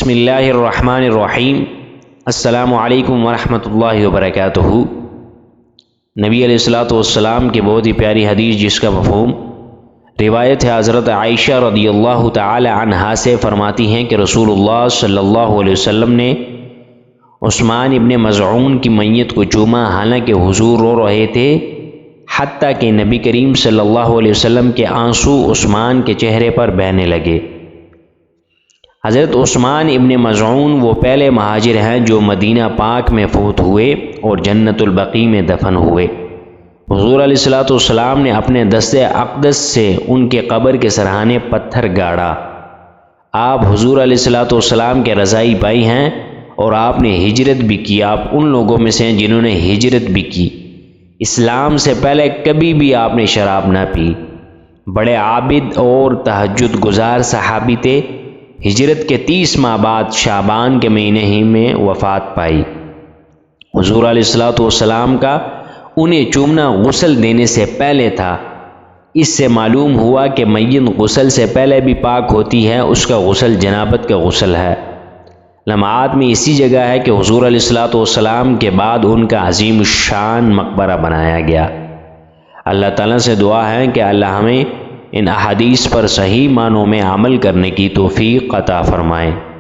بسم اللہ الرحمن الرحیم۔ السلام علیکم ورحمۃ اللہ وبرکاتہ۔ نبی علیہ الصلوۃ والسلام کی بہت ہی پیاری حدیث جس کا مفہوم روایت ہے حضرت عائشہ رضی اللہ تعالی عنہا سے، فرماتی ہیں کہ رسول اللہ صلی اللہ علیہ وسلم نے عثمان ابن مظعون کی میت کو چوما، حالانکہ حضور رو رہے تھے، حتیٰ کہ نبی کریم صلی اللہ علیہ وسلم کے آنسو عثمان کے چہرے پر بہنے لگے۔ حضرت عثمان ابن مظعون وہ پہلے مہاجر ہیں جو مدینہ پاک میں فوت ہوئے اور جنت البقیع میں دفن ہوئے۔ حضور علیہ الصلوۃ والسلام نے اپنے دست اقدس سے ان کے قبر کے سرحانے پتھر گاڑا۔ آپ حضور علیہ الصلوۃ والسلام کے رضائی بھائی ہیں اور آپ نے ہجرت بھی کی۔ آپ ان لوگوں میں سے ہیں جنہوں نے ہجرت بھی کی۔ اسلام سے پہلے کبھی بھی آپ نے شراب نہ پی۔ بڑے عابد اور تہجد گزار صحابی تھے۔ ہجرت کے 30 ماہ بعد شعبان کے مہینے ہی میں وفات پائی۔ حضور علیہ الصلوۃ والسلام کا انہیں چومنا غسل دینے سے پہلے تھا۔ اس سے معلوم ہوا کہ میت غسل سے پہلے بھی پاک ہوتی ہے، اس کا غسل جنابت کا غسل ہے۔ لمعات میں اسی جگہ ہے کہ حضور علیہ الصلوۃ والسلام کے بعد ان کا عظیم الشان مقبرہ بنایا گیا۔ اللہ تعالیٰ سے دعا ہے کہ اللہ ہمیں ان احادیث پر صحیح معنوں میں عمل کرنے کی توفیق عطا فرمائے۔